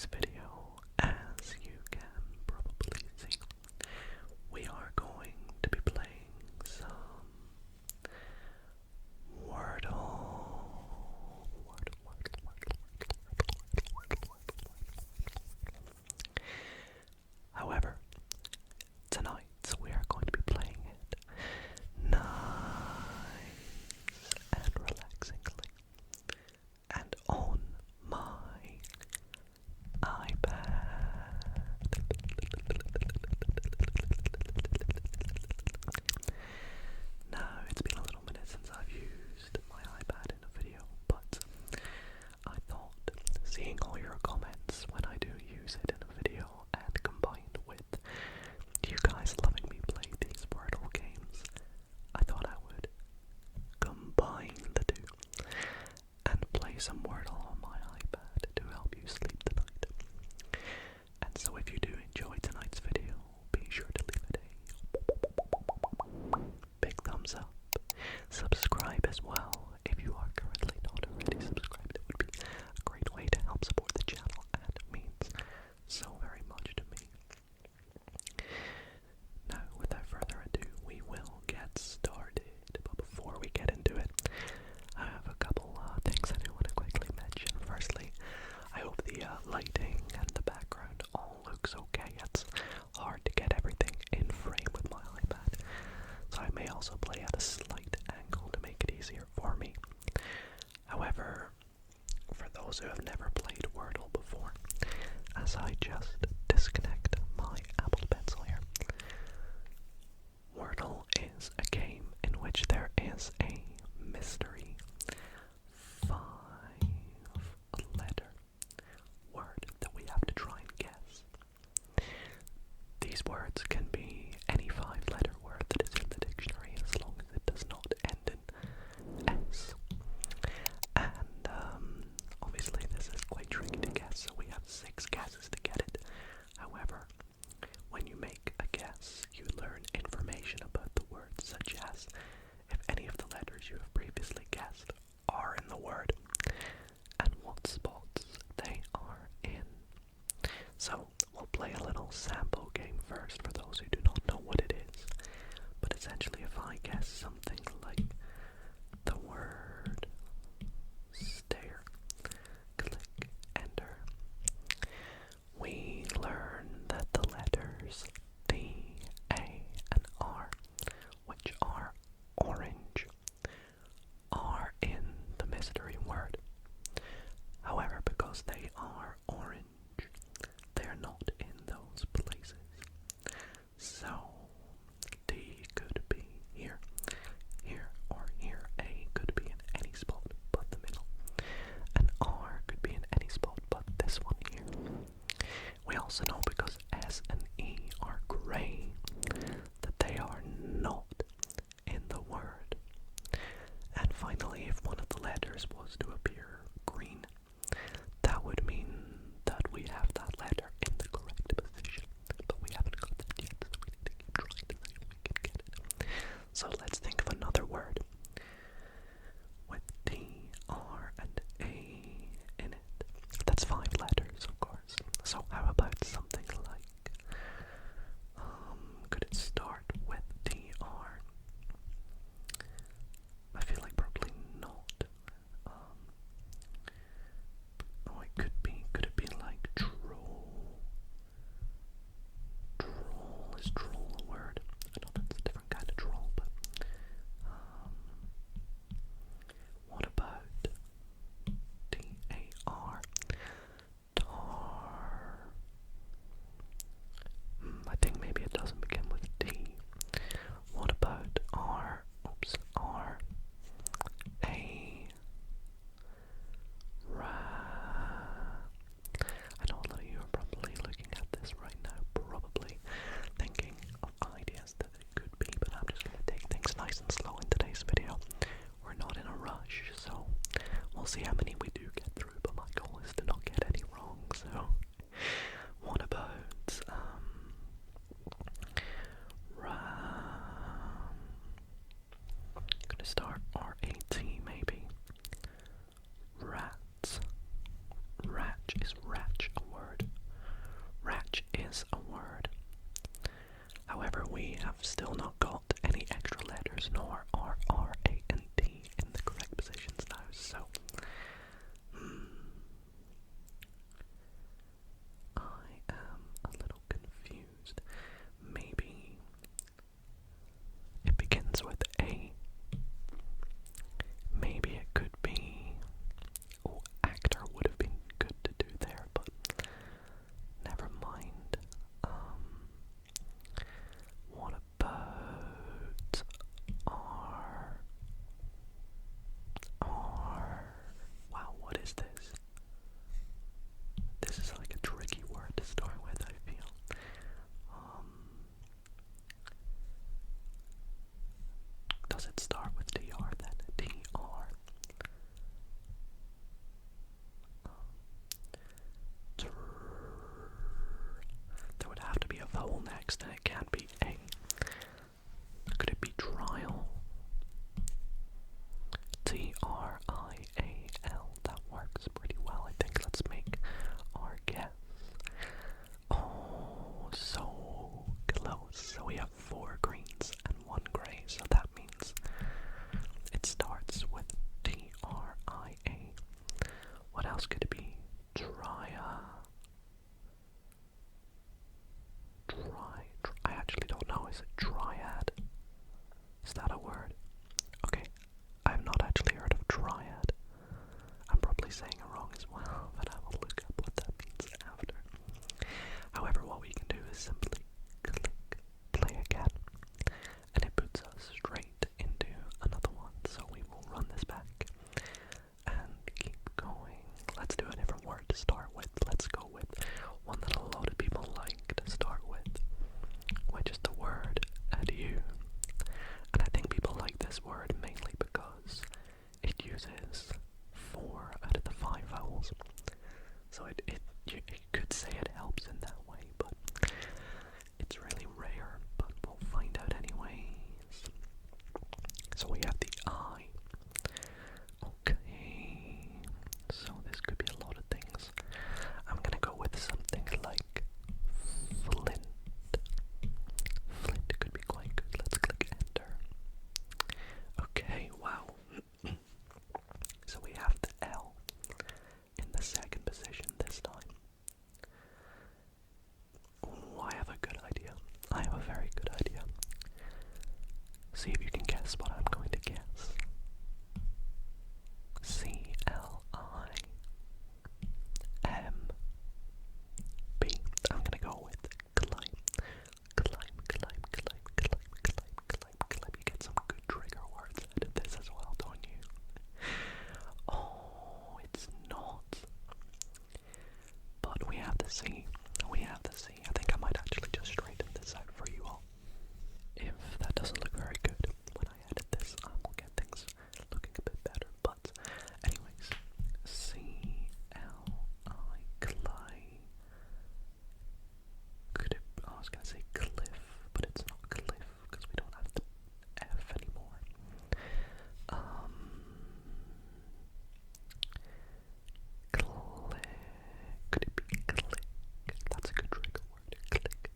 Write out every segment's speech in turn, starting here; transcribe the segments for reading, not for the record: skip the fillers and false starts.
tonight's video, as you can probably see, we are going to be playing some Wordle. However, tonight we are going to be playing it nice and relaxingly, and on my iPad. Now, it's been a little minute since I've used my iPad in a video, but I thought, seeing all your comments when I do use it in a video, and combined with you guys loving me play these Wordle games, I thought I would combine the two and play some Wordle on my iPad to help you sleep tonight. And so if you do enjoy tonight's video, be sure to leave it a big thumbs up. Subscribe as well if you are currently not already subscribed. It would be a great way to help support the channel and means so very much to me. Now, without further ado, we will get started. But before we get into it, I have a couple things I do want to quickly mention. Firstly, I hope the lighting and the background all looks okay. It's hard to get everything in frame with my iPad, so I may also play at a slight angle to make it easier for me. However, for those who have never played Wordle before, as I just disconnect my Apple Pencil here, Wordle is a game in which there is a mystery 5-letter word that we have to try and guess. These words can be any 5-letter word that is in the dictionary, as long as it does not end in S. And obviously this is quite tricky to guess, so we have 6 guesses to get it. However, when you make a guess, you learn information about the word, such as if any of the letters you have previously guessed are in the word, and what spots they are in. So, we'll play a little sample game first for those who do not know what it is. But essentially, if I guess something like the word stare, click enter, we learn that the letters D, A, and R, which are orange, are in the mystery word. However, because they are orange, they're not in those places. So, D could be here, here, or here. A could be in any spot but the middle. And R could be in any spot but this one here. We also know, because S and E are grey, that they are not in the word. And finally, if one of the letters was to appear green, that would mean that we have that letter in the correct position. But we haven't got that yet, so we need to keep trying to see if we can get it. So let's think of another word with D, R, and A in it. That's 5 letters, of course. So how about something like X, then it can't be A. Could it be trial? Trial. That works pretty well, I think. Let's make our guess. Oh, so close. So we have 4 greens and 1 grey, so that means it starts with T-R-I-A. What else could it be? I actually don't know. Is it triad? Is that a word? Okay, I've not actually heard of triad. I'm probably saying it wrong as well, but I will look up what that means after. However, what we can do is simply click play again, and it puts us straight into another one. So we will run this back and keep going. Let's do a different word to start with. Let's go with one that a lot of people like to start with, which is the word adieu. And I think people like this word mainly because it uses 4 out of the 5 vowels. So you could say it helps in that way, but it's really rare, but we'll find out anyways. So we have the I. Okay, so this could be a lot of things. I'm gonna go with something like flint. Flint could be quite good. Let's click enter. Okay, wow. So we have the L in the second position this time. Oh, I have a good idea. I have a very good idea. See if you can guess what I'm going to guess. C-L-I-M-B. I'm gonna go with climb. Climb. You get some good trigger words out of this as well, don't you? Oh, it's not. But we have the C. I think I might actually just straighten this out for you all. If that doesn't look very good when I edit this, I will get things looking a bit better. But anyways, C-L-I, Clay. I was gonna say cliff, but it's not cliff because we don't have the F anymore. Click. Could it be click? That's a good trigger word. Click.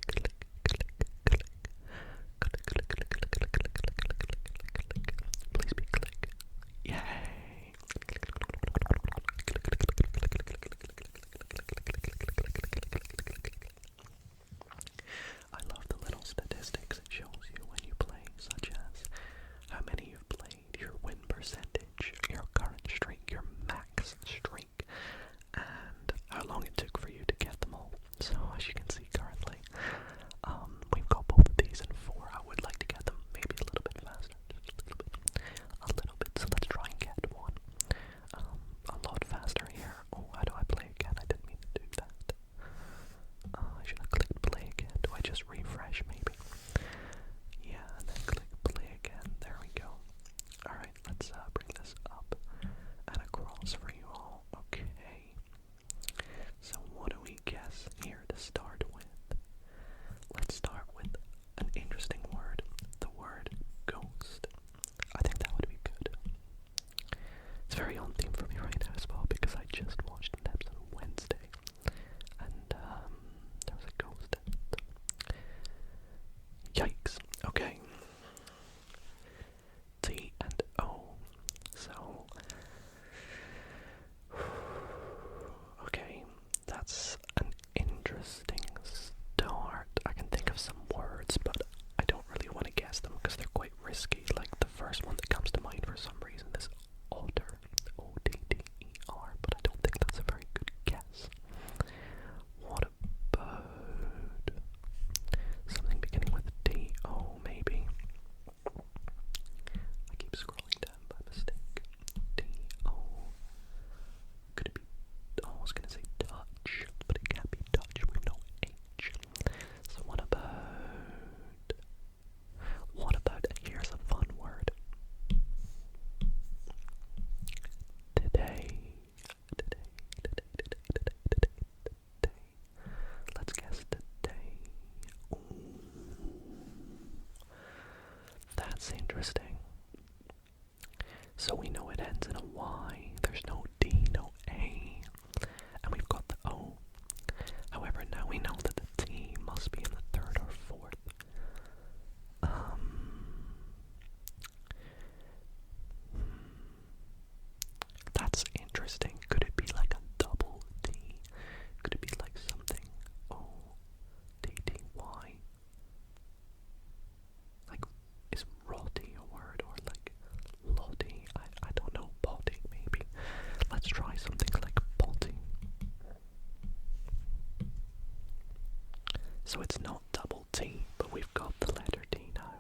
So it's not double T, but we've got the letter T now.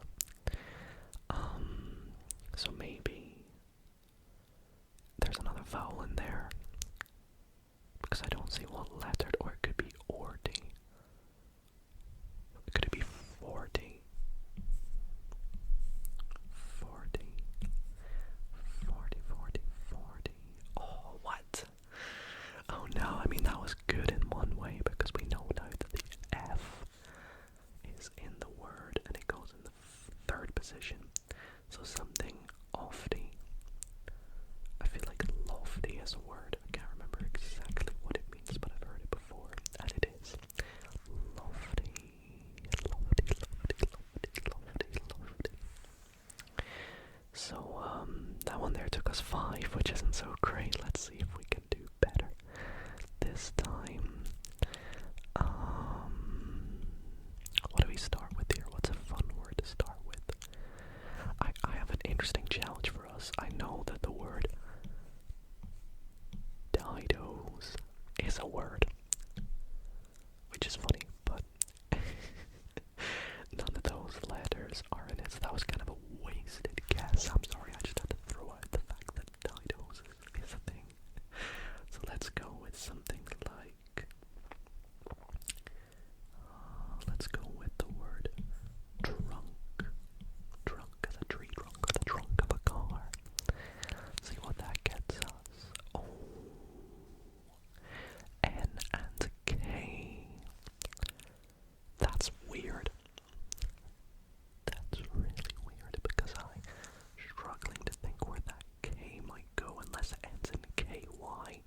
So maybe there's another vowel in there, because I don't see what lettered, or it could be or D. Could it be 40? 40. 40, 40, 40. Oh, what? Oh no, I mean that was good in one way, because we know now that the F is in the word, and it goes in the third position. So something lofty. I feel like lofty is a word. I can't remember exactly what it means, but I've heard it before, and it is lofty, lofty, lofty, lofty, lofty, lofty. So that one there took us 5, which isn't so great. Let's see if we can do better this time. What do we start with here? What's a fun word to start with? I have an interesting challenge for us. I know that the word Didos is a word, which is funny, but none of those letters are in it, so that was kind of a wasted guess. I'm sorry, I just had to throw out the fact that Didos is a thing. So let's go with something like, let's go with the word trunk. Trunk as a tree trunk, or the trunk of a car. See what that gets us. Oh, N and K. That's weird. That's really weird, because I'm struggling to think where that K might go, unless it ends in KY.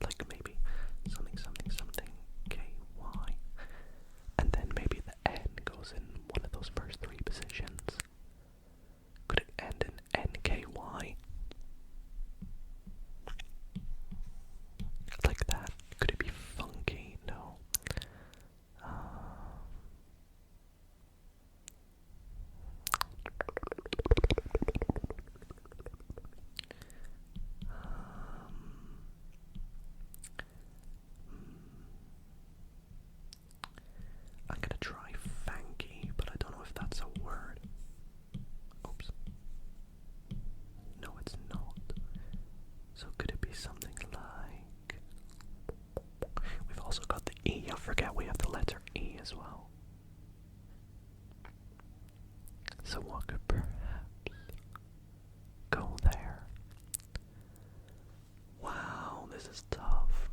Like maybe something, something, something, KY. And then maybe the N goes in one of those first 3 positions. Could it end in NKY? Like that. Could it be funky? No. I'm gonna try fanky, but I don't know if that's a word. Oops. No, it's not. So could it be something like... We've also got the E. I forget we have the letter E as well. So what could perhaps go there? Wow, this is tough.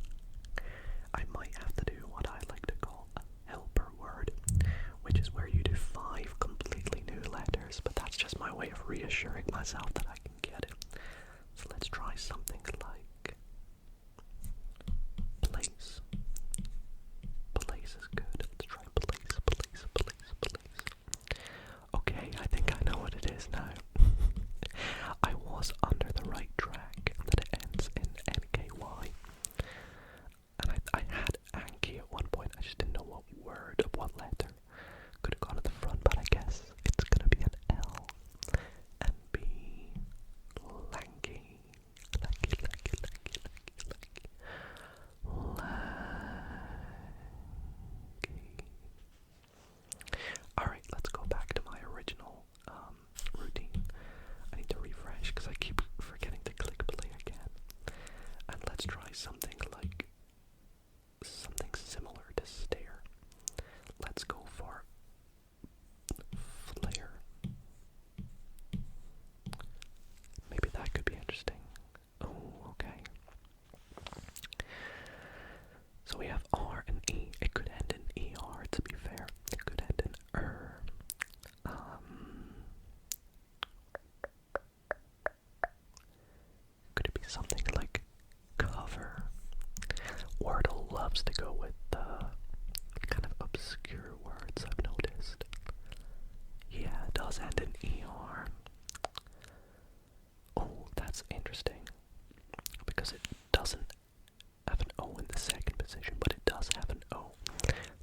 I might have to do what I like to call a helper word, which is where you do 5 completely new letters, but that's just my way of reassuring myself that I can get it. So let's try something like place. Place is good. Let's try place, place, place, place. Okay, I think I know what it is now. I was under the right track that it ends in NKY. And I had Anki at one point, I just didn't know what word, what letter could have gone at the front, but I guess it's gonna be an L and be lanky. Lanky, lanky, lanky, lanky, lanky. Alright, let's go back to my original routine. I need to refresh because I keep forgetting to click play again. And let's try something like something similar to stare. Let's go for flare. Maybe that could be interesting. Oh, okay. So we have R and E. It could end in ER, to be fair. It could end in could it be something like cover? Wordle loves to go with kind of obscure words, I've noticed. Yeah, it does end in ER. Oh, that's interesting. Because it doesn't have an O in the second position, but it does have an O.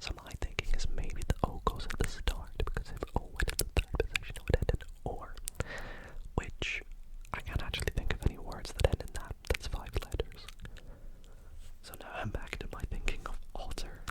So my thinking is maybe the O goes at the start, because if O went at the third position, it would end in OR. Which, I can't actually think of any words that end in that. That's 5 letters. So now I'm back to my thinking of otter.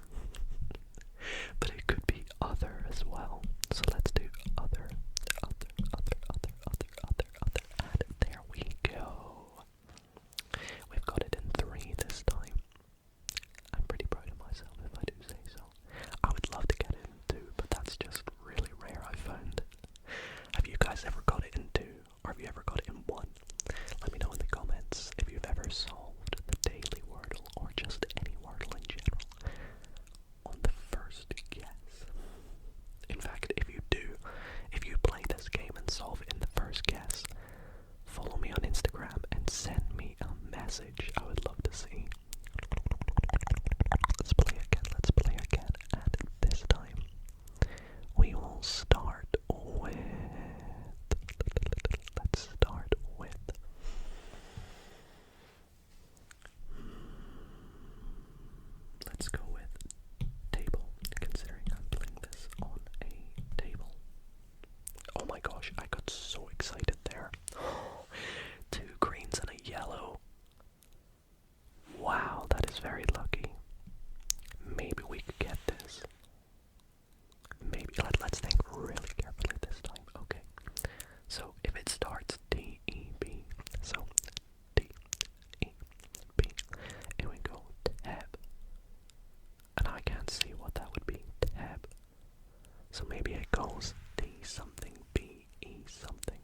So maybe it goes D something, B, E something.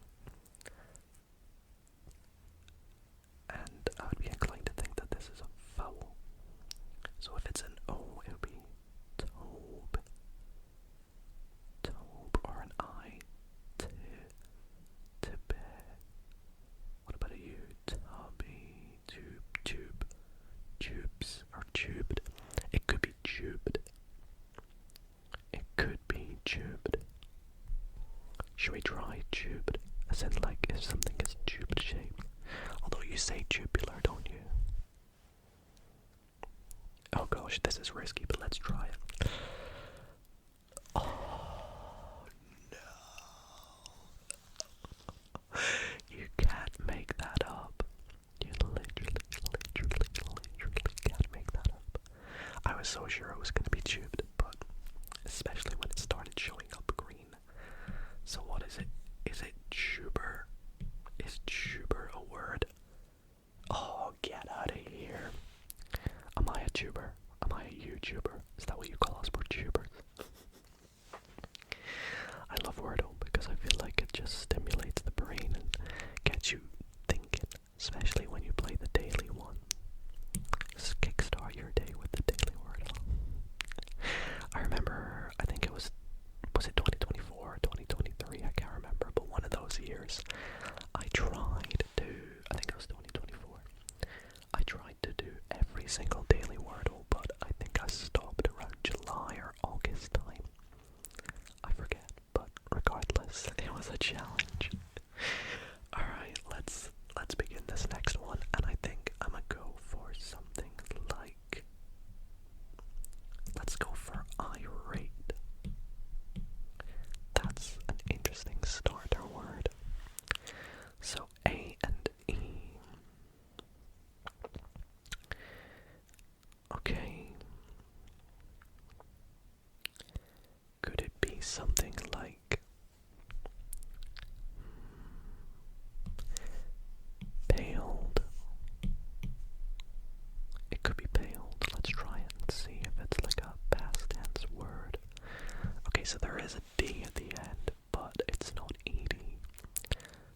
And I would be inclined to think that this is a vowel. So if it's an O, it would be tobe. Tobe, or an I. Tibbe. What about a U? Tubby. Tube. Tubes, or tubed. It could be tubed. It could be tubed. Should we try tubed? As in, like, if something is tubed shaped. Although you say tubular, don't you? Oh gosh, this is risky, but let's try it. Oh no. You can't make that up. You literally can't make that up. I was so sure it was going to be tubed, but especially when it started showing up green. So what is it? Is it tuber? Is tuber a word? Oh, get out of here. Am I a tuber? Am I a YouTuber? Is that what you call us? We're tubers. I love Wordle because I feel like it just stimulates the brain and gets you thinking, especially when you play the daily one. Just kickstart your day with the daily Wordle. I remember, I think it was it 2024 or 2023? I can't remember, but one of those years, I think it was 2024, I tried to do every single daily Wordle, but I think I stopped around July or August time. I forget, but regardless, it was a challenge. Alright, let's begin this next one, and I think I'm gonna go for something like, let's go for irate. That's an interesting starter word. So A and E. Okay. Could it be something like paled? It could be paled. Let's try it and see if it's like a past tense word. Okay, so there is a D at the end, but it's not ED.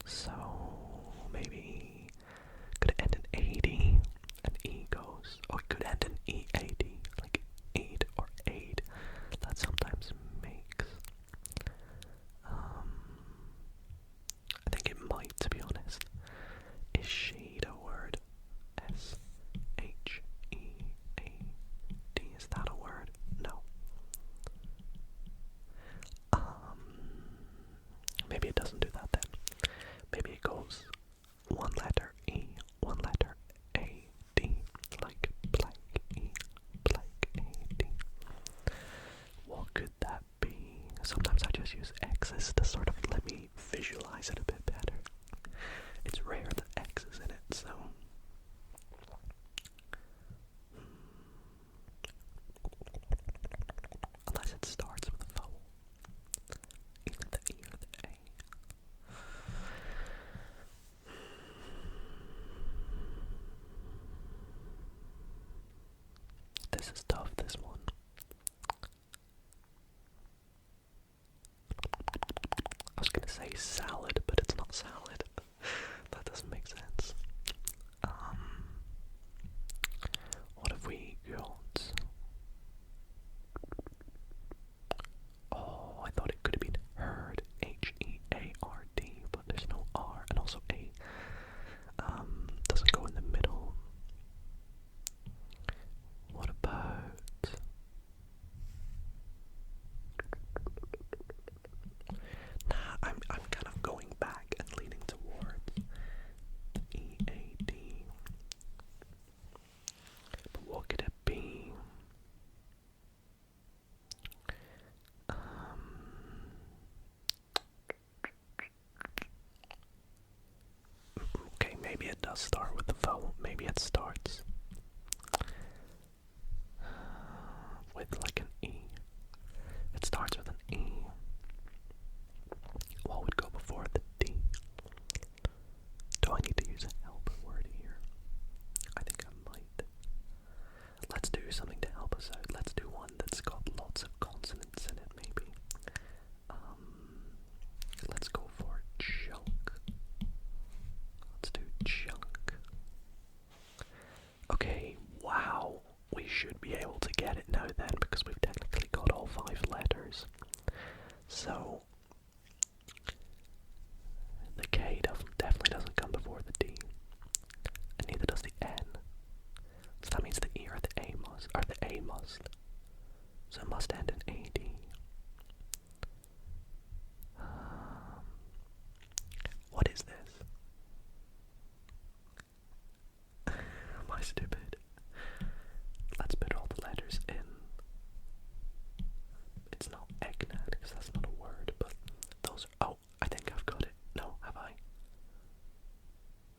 So maybe could it end in AD? And E goes. Oh, it could end in EAD, like aid or aid. That sometimes makes. I think it might, to be honest. Is shade a word? SHEAD. Is that a word? No. Maybe it doesn't do that then. Maybe it goes one letter E, one letter A, D, like blank E, blank A, D. What could that be? Sometimes I just use X's to sort of let me visualize it a bit better. It's rare that X is in it, so. Unless it starts with a vowel. Either the E or the A. This is tough, this one. I was gonna say salad, but it's not salad. That doesn't make sense. What have we got? Oh, I thought it could have been herd. HEARD, but there's no R, and also A. Doesn't go in the middle. What about? Nah, I'm kind of going back and leaning towards the EAD. But what could it be? Okay, maybe it does start with the vowel. Maybe it starts with like an E. It starts with an E. What would go before the D? Do I need to use a help word here? I think I might. Let's do something to help us out. Let's do one that's got lots of consonants in it, maybe. should be able to get it now then, because we've technically got all 5 letters. So the K definitely doesn't come before the D, and neither does the N. So that means the E or the A must, So it must end in AD. What is this? Am I stupid? Let's put all the letters in. It's not eggnog, because that's not a word, but those are. Oh, I think I've got it. No, have I?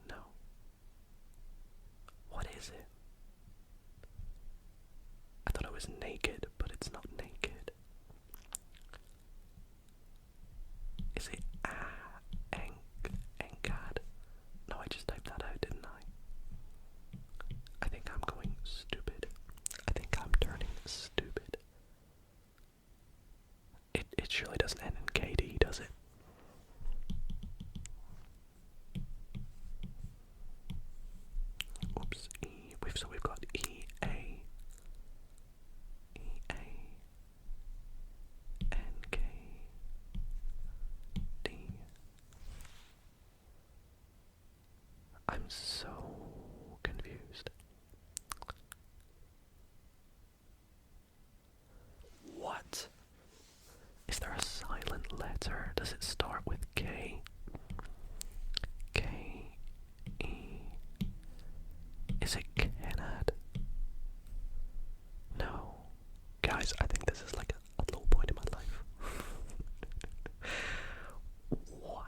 No. What is it? I thought it was naked, but it's not naked. Is it Enkad? No, I just typed that out, didn't I? I think I'm going stupid. I think I'm turning stupid. It surely doesn't end in KD, does it? Oops, E. So we've got E A N K D. I'm so confused. What? Is there a silent letter? Does it start with K? K E. Is it Kenad? No. Guys, I think this is like a low point in my life. What?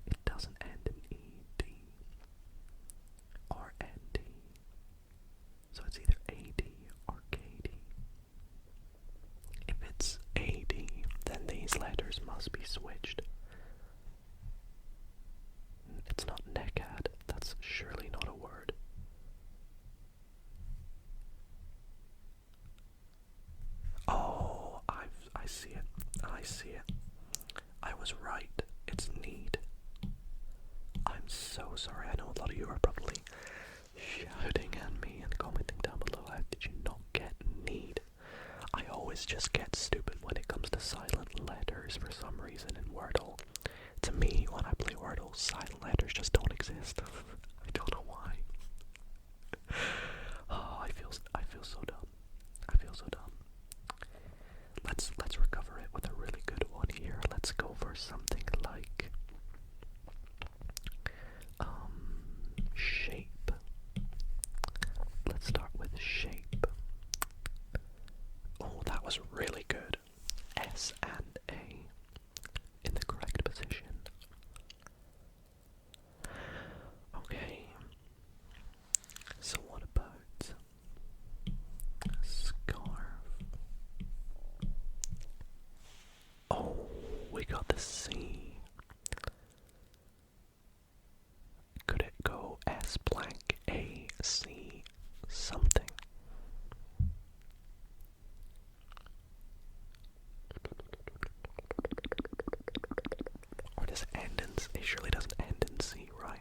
It doesn't end in ED or ND. So it's either AD or KD. If it's AD, then these letters must be switched. It's not neckad. That's surely not a word. Oh, I see it. I see it. I was right. It's need. I'm so sorry. I know a lot of you are probably shouting at me and commenting down below. How did you not get need? I always just get stupid when it comes to silent letters for some reason in Wordle. To me, when I play Wordle, silent letters just don't exist. I don't know why. Oh, I feel so dumb. I feel so dumb. Let's recover it with a really good one here. Let's go for something like shape. Let's start with shape. Oh, that was really good. S and A in the correct position. Okay. So what about scarf? Oh, we got the C. Could it go S blank A C something? Or does it end in C? It surely doesn't end in C, right?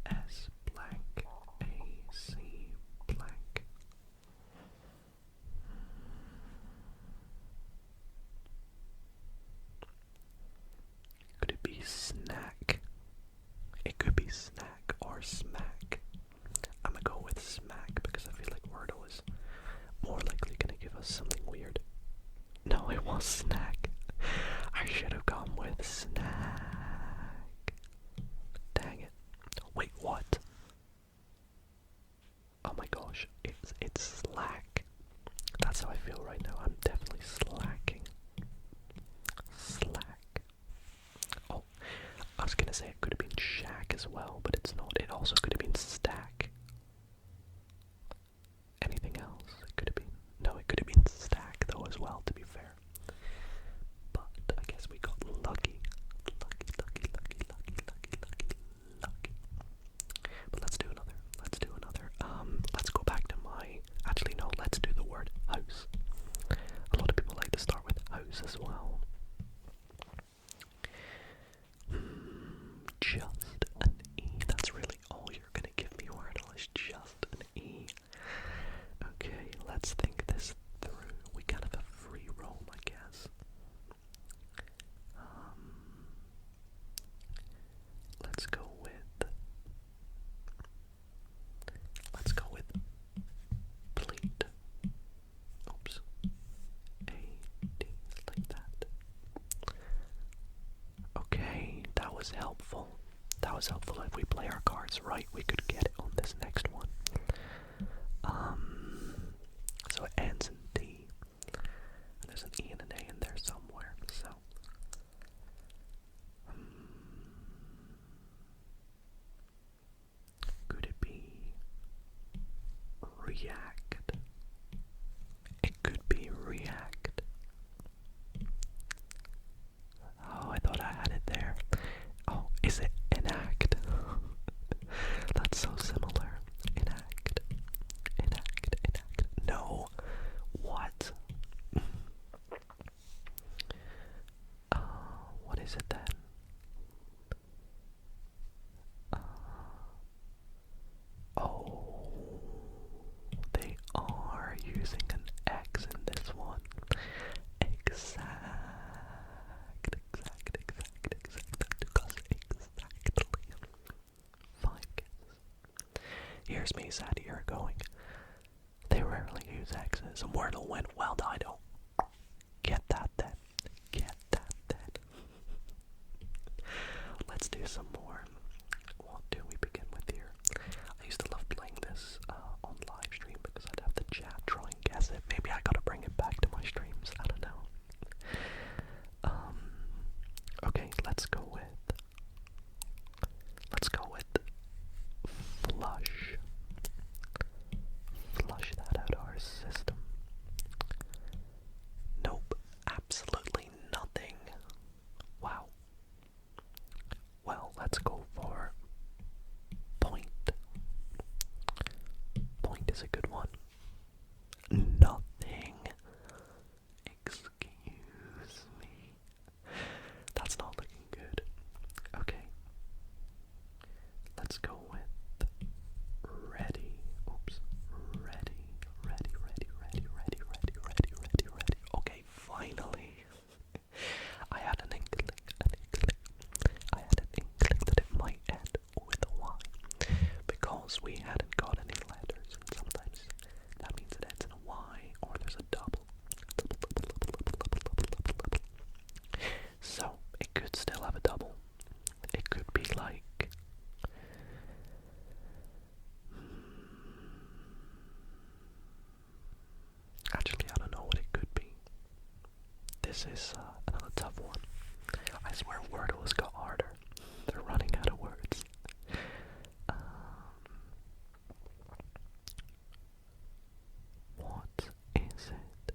S blank A C blank. Could it be snack? It could be snack or smack. I'm gonna go with smack because I feel like Wordle is more likely gonna give us something weird. No, it was snack. I should have gone with snack. Dang it. Wait, what? Oh my gosh, it's slack. That's how I feel right now. I'm definitely slacking. Slack. Oh, I was gonna say it could have been shack as well, but it's not. It also could have been stack. Anything else? It could have been. No, it could have been stack though as well, to be fair. But I guess we got lucky. if we play our cards right, we could get it on this next one. So it ends in D. And there's an E and an A in there somewhere. So could it be react? It could be react. Oh, I thought I had it there. Oh, is it enact? That's so similar. Enact. Enact. Enact. No. What? What is it then? Oh, they are using an X in this one. Exact. That took us exactly 5 guesses. Here's me sad here going. They rarely use X's. And Wordle went, well, Dido. Get that then. Get that then. Let's do some more. What do we begin with here? I used to love playing this on live stream because I'd have the chat try and guess it. Maybe I gotta bring it back to my streams. I don't know. Okay, let's go with flush. Flush that out of our system. Nope, absolutely nothing. Wow. Well, let's go for point. Point is a good one. Nothing. Excuse me. That's not looking good. Okay. Let's go with ready. Oops. Ready. Okay, finally. I had an inkling that it might end with a Y. Because we hadn't got any letters, and sometimes that means it ends in a Y, or there's a double. So, it could still have a double. It could be like... Actually, I don't know what it could be. This is another tough one. I swear Wordle has got harder. They're running out of words. What is it?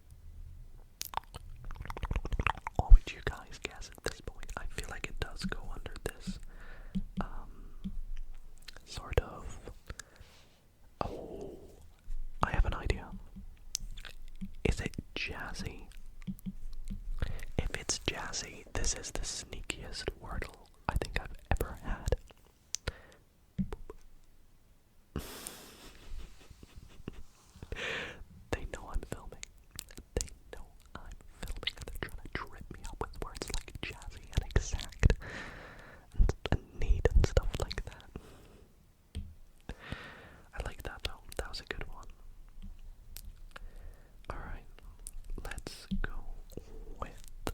What would you guys guess at this point? I feel like it does go under this sort of... Oh, I have an idea. Is it jazzy? If it's jazzy, this is the sneakiest Wordle I think I've ever had. They know I'm filming. They know I'm filming, and they're trying to trip me up with words like jazzy and exact and neat and stuff like that. I like that though. That was a good one. Alright, let's go with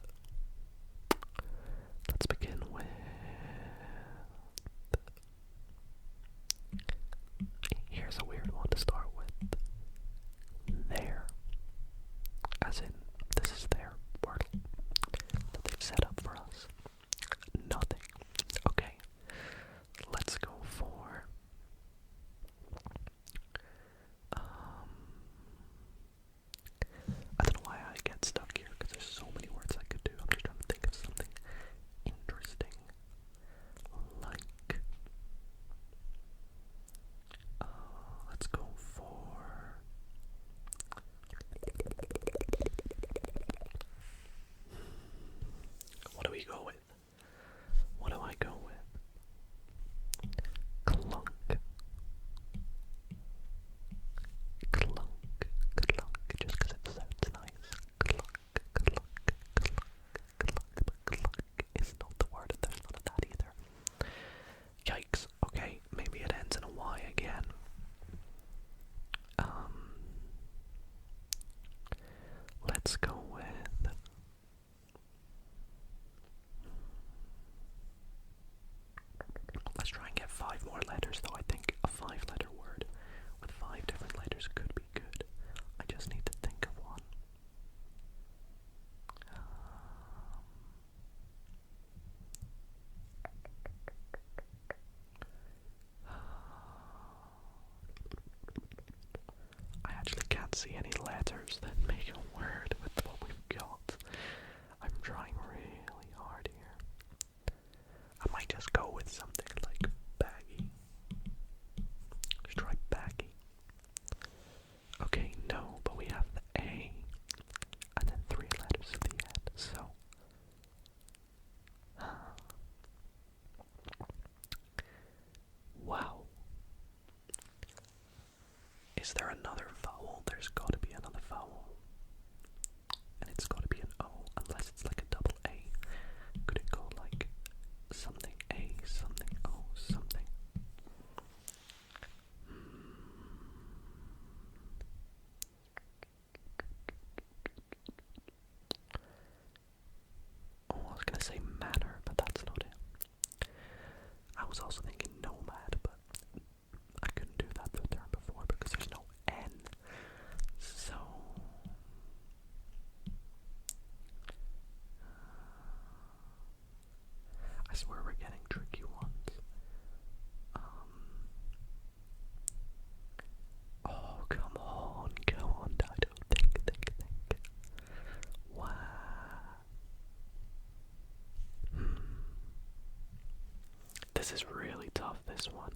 This is really tough, this one.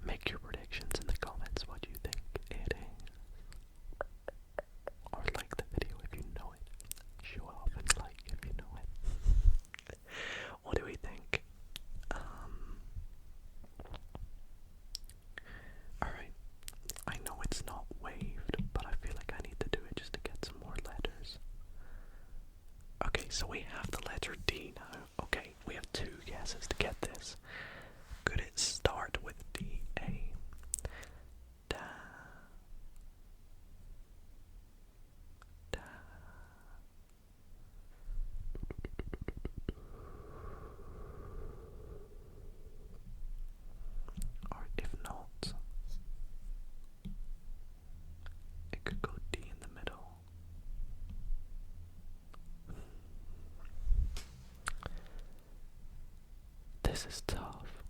Make your predictions in the comments what you think it is. Or like the video if you know it. Show off and like if you know it. What do we think? Alright. I know it's not waved, but I feel like I need to do it just to get some more letters. Okay, so we have the letter D now. Okay, we have 2 guesses to get this. Could it start with D, A? Da. Da. Or if not, it could go D in the middle. This is tough.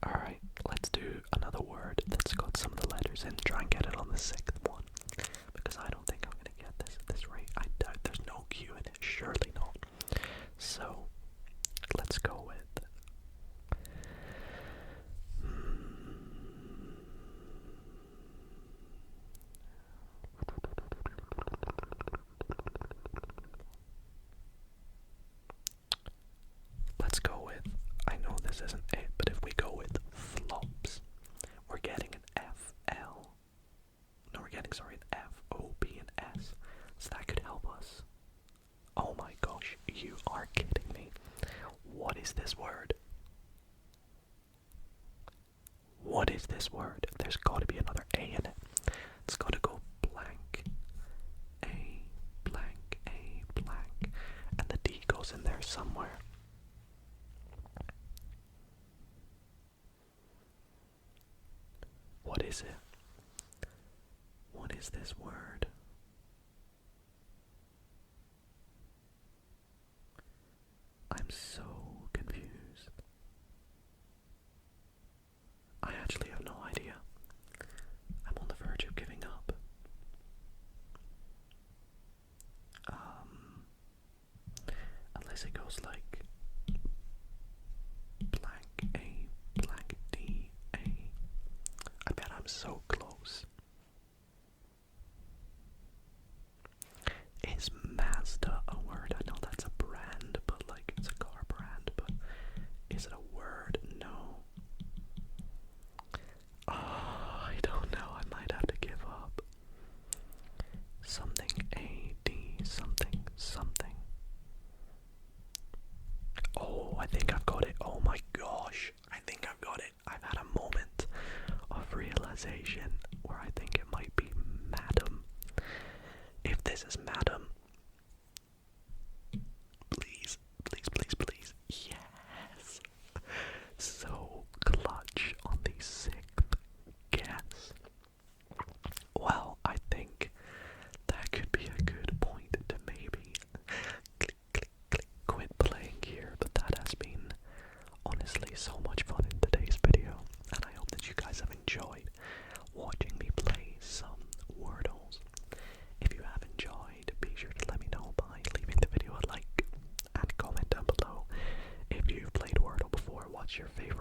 Alright, let's do another word that's got some of the letters in. Try and get it on the 6th one. Because I don't think I'm going to get this at this rate. I doubt there's no Q in it. Surely not. So, let's go with... Let's go with... I know this isn't it, but if we go with flops, we're getting an FL. No, we're getting, sorry, an FOP and S. So that could help us. Oh my gosh, you are kidding me. What is this word? What is this word? There's got to be another A in it. It's got to go blank. A, blank, A, blank. And the D goes in there somewhere. What is it? What is this word? I'm so confused. I actually have no idea. I'm on the verge of giving up. Unless it goes like blank A, blank D, A. I bet I'm so close. Is Mazda a word? I know that's a brand, but like it's a car brand, but is it a word? No. Oh, I don't know. I might have to give up. Something A-D, something, something. Oh, I think I've got it. Oh my gosh. I think I've got it. I've had a moment of realization where I think it might be Madam. If this is Madam, please, please, please, please, yes. So clutch on the 6th guess. Well, I think that could be a good point to maybe quit playing here, but that has been honestly so much fun in today's video, and I hope that you guys have enjoyed watching me play some Wordles. If you have enjoyed, be sure to let me know by leaving the video a like and comment down below. If you've played Wordle before, what's your favorite